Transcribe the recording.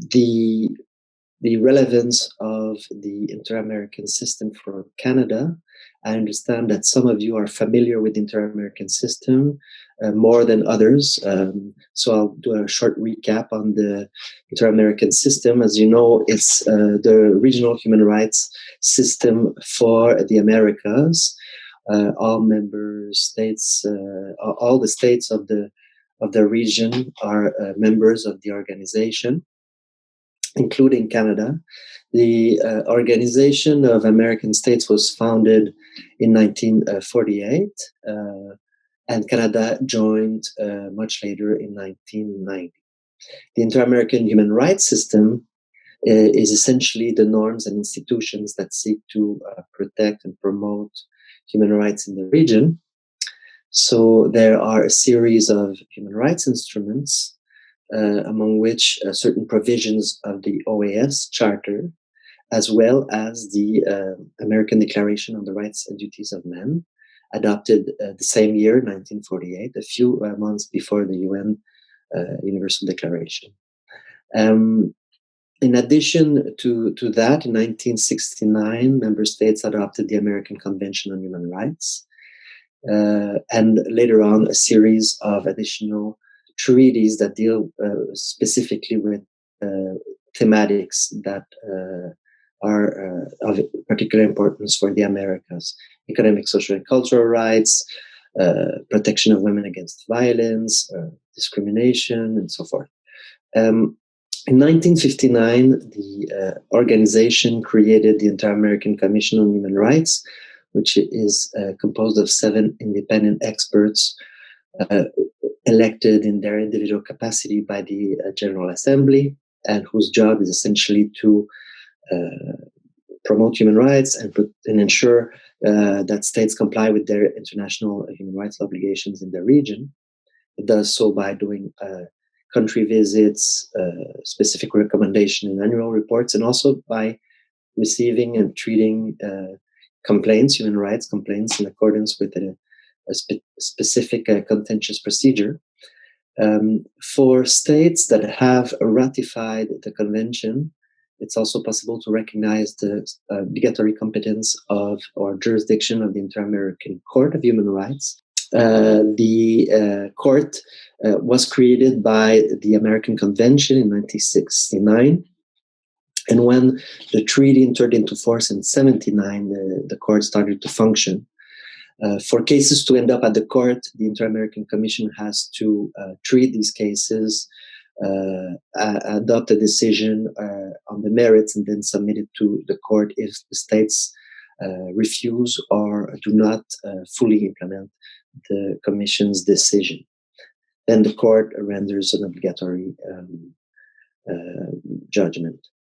the relevance of the Inter-American system for Canada. I understand that some of you are familiar with the Inter-American system more than others. So I'll do a short recap on the Inter-American system. As you know, it's the regional human rights system for the Americas. All member states, all the states of the region are members of the organization, including Canada. The Organization of American States was founded in 1948, and Canada joined much later in 1990. The Inter-American Human Rights System is essentially the norms and institutions that seek to protect and promote human rights in the region. So there are a series of human rights instruments, among which certain provisions of the OAS Charter, as well as the American Declaration on the Rights and Duties of Man, adopted the same year, 1948, a few months before the UN Universal Declaration. In addition to that, in 1969, member states adopted the American Convention on Human Rights, and later on, a series of additional treaties that deal specifically with thematics that are of particular importance for the Americas: economic, social, and cultural rights, protection of women against violence, discrimination, and so forth. In 1959, the organization created the Inter-American Commission on Human Rights, which is composed of 7 independent experts elected in their individual capacity by the General Assembly, and whose job is essentially to promote human rights and ensure that states comply with their international human rights obligations in the region. It does so by doing country visits, specific recommendation in annual reports, and also by receiving and treating complaints, human rights complaints, in accordance with a specific contentious procedure. For states that have ratified the convention, it's also possible to recognize the obligatory competence of or jurisdiction of the Inter-American Court of Human Rights. The court was created by the American Convention in 1969. And when the treaty entered into force in 1979, the court started to function. For cases to end up at the court, the Inter-American Commission has to treat these cases, adopt a decision on the merits, and then submit it to the court if the states refuse or do not fully implement the Commission's decision. Then the court renders an obligatory judgment.